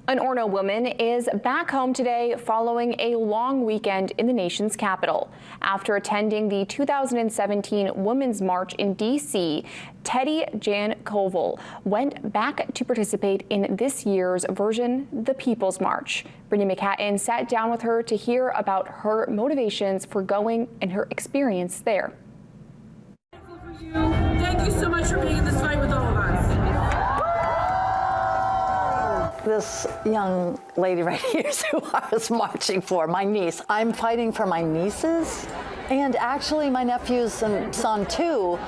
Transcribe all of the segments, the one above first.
An Orono woman is back home today following a long weekend in the nation's capital. After attending the 2017 Women's March in D.C., Teddy Jan Koval went back to participate in this year's version, the People's March. Brittany McCatton sat down with her to hear about her motivations for going and her experience there. Thank you so much for being in this fight with all of us. This young lady right here is who I was marching for, my niece. I'm fighting for my nieces and actually my nephews and son too,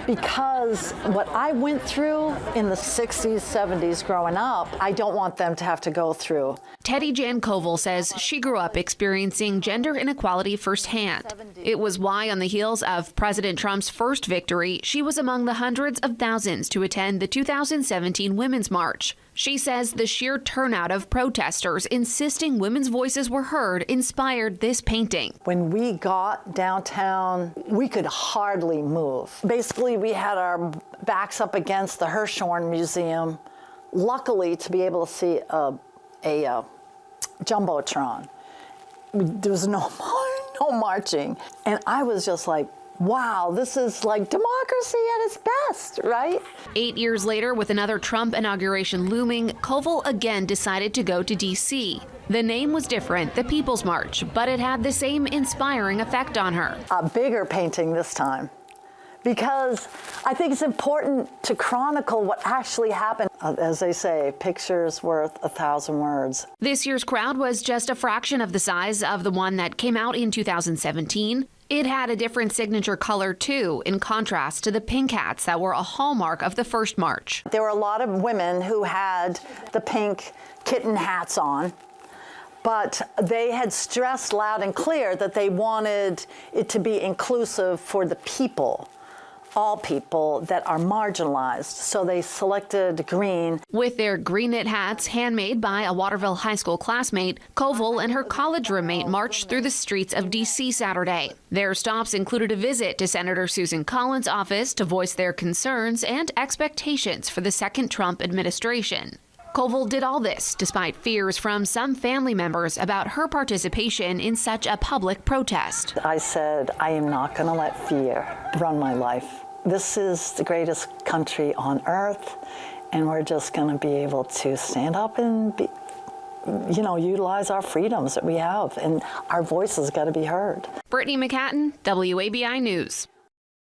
because what I went through in the 60s, 70s growing up, I don't want them to have to go through. Teddy Jan Koval says she grew up experiencing gender inequality firsthand. It was why, on the heels of President Trump's first victory, she was among the hundreds of thousands to attend the 2017 Women's March. She says the sheer turnout of protesters insisting women's voices were heard inspired this painting. When we got downtown, we could hardly move. Basically, we had our backs up against the Hirshhorn Museum, luckily to be able to see a Jumbotron. There was no marching. And I was just like, wow, this is like democracy at its best, right? 8 years later, with another Trump inauguration looming, Koval again decided to go to D.C. The name was different, the People's March, but it had the same inspiring effect on her. A bigger painting this time, because I think it's important to chronicle what actually happened. As they say, picture's worth 1,000 words. This year's crowd was just a fraction of the size of the one that came out in 2017. It had a different signature color, too, in contrast to the pink hats that were a hallmark of the first march. There were a lot of women who had the pink kitten hats on, but they had stressed loud and clear that they wanted it to be inclusive for the people, all people that are marginalized, so they selected green. With their green knit hats, handmade by a Waterville High School classmate, Koval and her college roommate marched through the streets of D.C. Saturday. Their stops included a visit to Senator Susan Collins' office to voice their concerns and expectations for the second Trump administration. Koval did all this despite fears from some family members about her participation in such a public protest. I said, I am not going to let fear run my life. This is the greatest country on earth, and we're just going to be able to stand up and utilize our freedoms that we have, and our voices got to be heard. Brittany McCatton, WABI News.